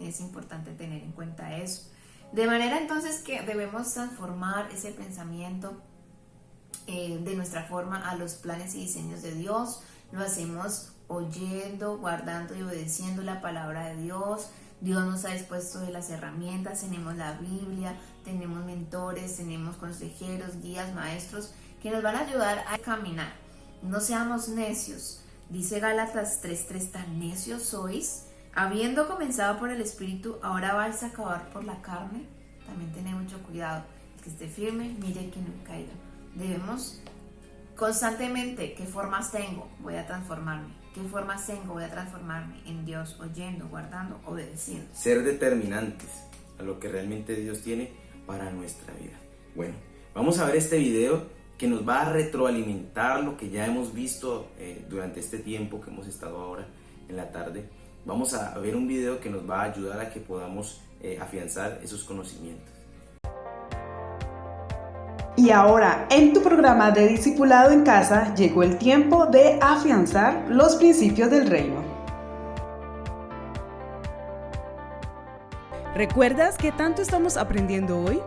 Es importante tener en cuenta eso. De manera entonces que debemos transformar ese pensamiento de nuestra forma a los planes y diseños de Dios. Lo hacemos oyendo, guardando y obedeciendo la palabra de Dios. Dios nos ha dispuesto de las herramientas, tenemos la Biblia, tenemos mentores, tenemos consejeros, guías, maestros que nos van a ayudar a caminar. No seamos necios. Dice Gálatas 3:3, tan necios sois, habiendo comenzado por el Espíritu, ahora vais a acabar por la carne. También tened mucho cuidado. El que esté firme, mire que no caiga. Debemos constantemente, ¿qué formas tengo? Voy a transformarme. ¿Qué formas tengo? Voy a transformarme en Dios, oyendo, guardando, obedeciendo. Ser determinantes a lo que realmente Dios tiene para nuestra vida. Bueno, vamos a ver este video que nos va a retroalimentar lo que ya hemos visto durante este tiempo que hemos estado ahora en la tarde. Vamos a ver un video que nos va a ayudar a que podamos afianzar esos conocimientos. Y ahora, en tu programa de Discipulado en Casa, llegó el tiempo de afianzar los principios del reino. ¿Recuerdas qué tanto estamos aprendiendo hoy?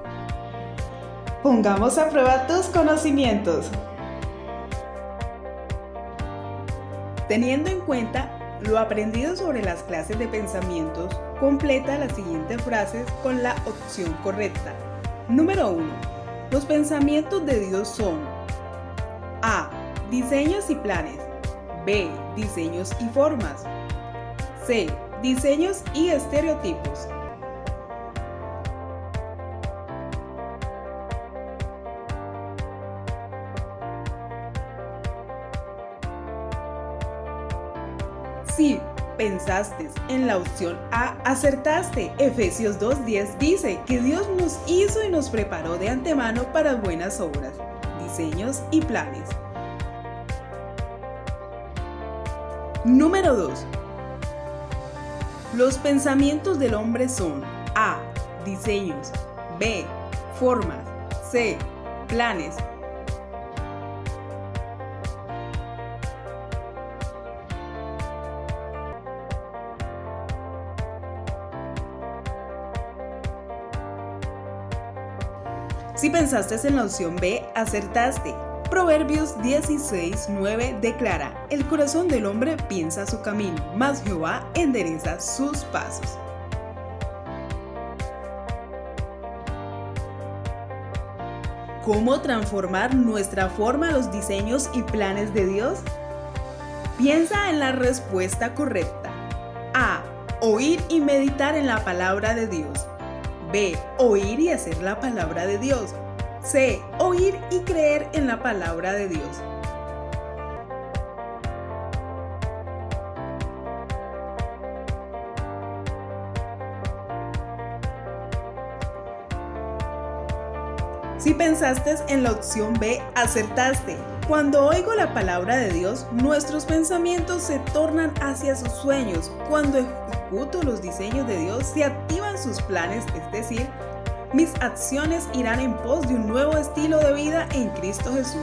Pongamos a prueba tus conocimientos. Teniendo en cuenta lo aprendido sobre las clases de pensamientos, completa las siguientes frases con la opción correcta. Número 1. Los pensamientos de Dios son: A. Diseños y planes. B. Diseños y formas. C. Diseños y estereotipos. Si pensaste en la opción A, acertaste. Efesios 2:10 dice que Dios nos hizo y nos preparó de antemano para buenas obras, diseños y planes. Número 2. Los pensamientos del hombre son: A. Diseños. B. Formas. C. Planes. Si pensaste en la opción B, acertaste. Proverbios 16:9 declara: el corazón del hombre piensa su camino, mas Jehová endereza sus pasos. ¿Cómo transformar nuestra forma a los diseños y planes de Dios? Piensa en la respuesta correcta. A. Oír y meditar en la palabra de Dios. B. Oír y hacer la palabra de Dios. C. Oír y creer en la palabra de Dios. Si pensaste en la opción B, acertaste. Cuando oigo la palabra de Dios, nuestros pensamientos se tornan hacia sus sueños. Cuando ejecuto los diseños de Dios, se activan sus planes, es decir, mis acciones irán en pos de un nuevo estilo de vida en Cristo Jesús.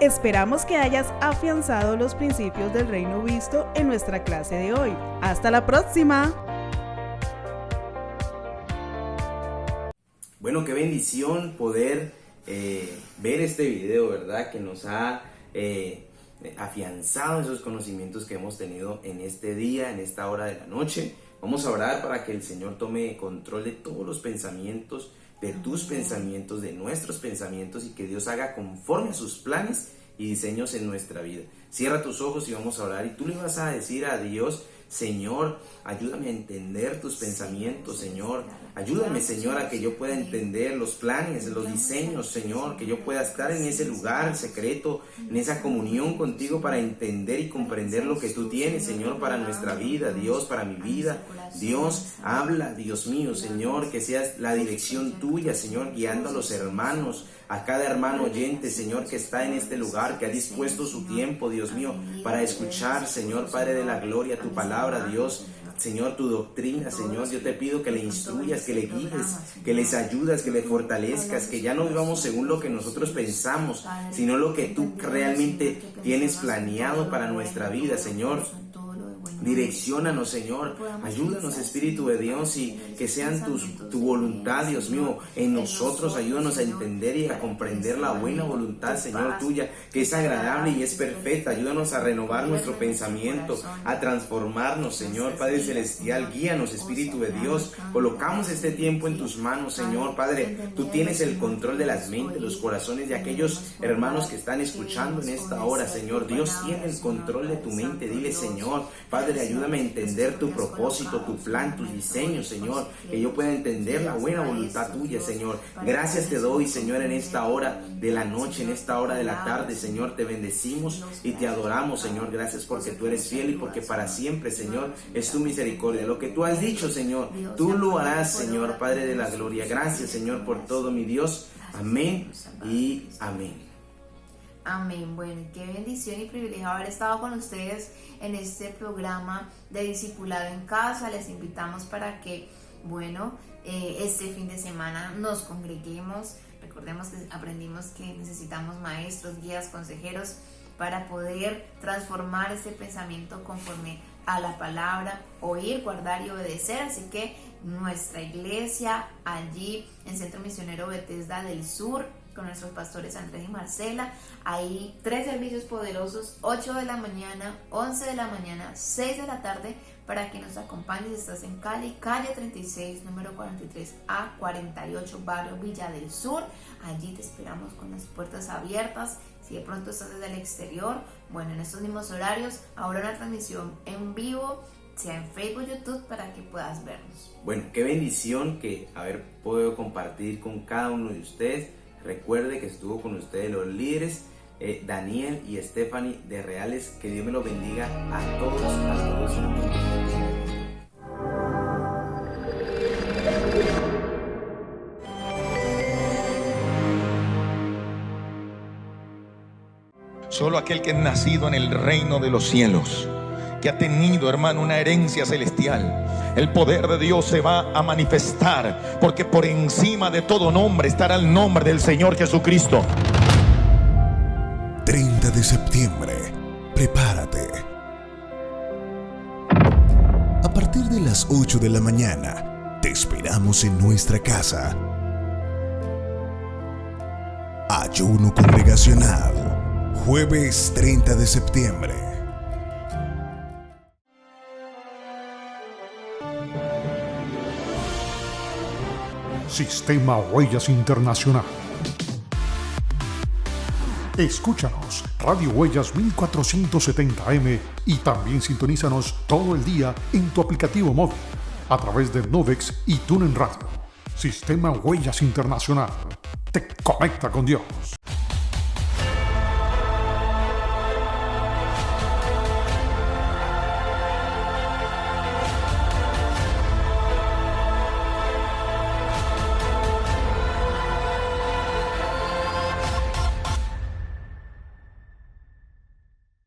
Esperamos que hayas afianzado los principios del reino visto en nuestra clase de hoy. ¡Hasta la próxima! Bueno, qué bendición poder ver este video, ¿verdad? Que nos ha afianzado esos conocimientos que hemos tenido en este día, en esta hora de la noche. Vamos a orar para que el Señor tome control de todos los pensamientos, de tus pensamientos, de nuestros pensamientos, y que Dios haga conforme a sus planes y diseños en nuestra vida. Cierra tus ojos y vamos a orar, y tú le vas a decir a Dios: Señor, ayúdame a entender tus pensamientos, Señor. Ayúdame, Señor, a que yo pueda entender los planes, los diseños, Señor, que yo pueda estar en ese lugar secreto, en esa comunión contigo, para entender y comprender lo que tú tienes, Señor, para nuestra vida, Dios, para mi vida. Dios, habla, Dios mío, Señor, que sea la dirección tuya, Señor, guiando a los hermanos, a cada hermano oyente, Señor, que está en este lugar, que ha dispuesto su tiempo, Dios mío, para escuchar, Señor, Padre de la gloria, tu palabra, Dios. Señor, tu doctrina, Señor, yo te pido que le instruyas, que le guíes, que les ayudas, que le fortalezcas, que ya no vivamos según lo que nosotros pensamos, sino lo que tú realmente tienes planeado para nuestra vida, Señor. Direcciónanos, Señor, ayúdanos, Espíritu de Dios, y que sean tu voluntad, Dios mío, en nosotros. Ayúdanos a entender y a comprender la buena voluntad, Señor, tuya, que es agradable y es perfecta. Ayúdanos a renovar nuestro pensamiento, a transformarnos, Señor, Padre Celestial. Guíanos, Espíritu de Dios. Colocamos este tiempo en tus manos, Señor, Padre. Tú tienes el control de las mentes, los corazones de aquellos hermanos que están escuchando en esta hora, Señor. Dios tiene el control de tu mente. Dile: Señor, Padre, ayúdame a entender tu propósito, tu plan, tus diseños, Señor, que yo pueda entender la buena voluntad tuya, Señor. Gracias te doy, Señor, en esta hora de la noche, en esta hora de la tarde, Señor. Te bendecimos y te adoramos, Señor. Gracias porque tú eres fiel y porque para siempre, Señor, es tu misericordia. Lo que tú has dicho, Señor, tú lo harás, Señor, Padre de la gloria. Gracias, Señor, por todo, mi Dios. Amén y amén. Amén. Bueno, qué bendición y privilegio haber estado con ustedes en este programa de Discipulado en Casa. Les invitamos para que, este fin de semana nos congreguemos. Recordemos que aprendimos que necesitamos maestros, guías, consejeros para poder transformar este pensamiento conforme a la palabra, oír, guardar y obedecer. Así que nuestra iglesia allí en Centro Misionero Bethesda del Sur, con nuestros pastores Andrés y Marcela, hay 3 servicios poderosos: 8 de la mañana, 11 de la mañana, 6 de la tarde, para que nos acompañes. Estás en Cali, calle 36, número 43A 48, barrio Villa del Sur. Allí te esperamos con las puertas abiertas. Si de pronto estás desde el exterior, en estos mismos horarios, ahora una transmisión en vivo, sea en Facebook, YouTube, para que puedas vernos. Bueno, qué bendición que haber podido compartir con cada uno de ustedes. Recuerde que estuvo con ustedes los líderes Daniel y Stephanie de Reales. Que Dios me los bendiga a todos, a todos. Solo aquel que es nacido en el reino de los cielos, que ha tenido, hermano, una herencia celestial, el poder de Dios se va a manifestar, porque por encima de todo nombre estará el nombre del Señor Jesucristo. 30 de septiembre, prepárate. A partir de las 8 de la mañana, te esperamos en nuestra casa. Ayuno congregacional, jueves 30 de septiembre. Sistema Huellas Internacional. Escúchanos, Radio Huellas 1470M, y también sintonízanos todo el día en tu aplicativo móvil, a través de Nudex y TuneIn Radio. Sistema Huellas Internacional. Te conecta con Dios.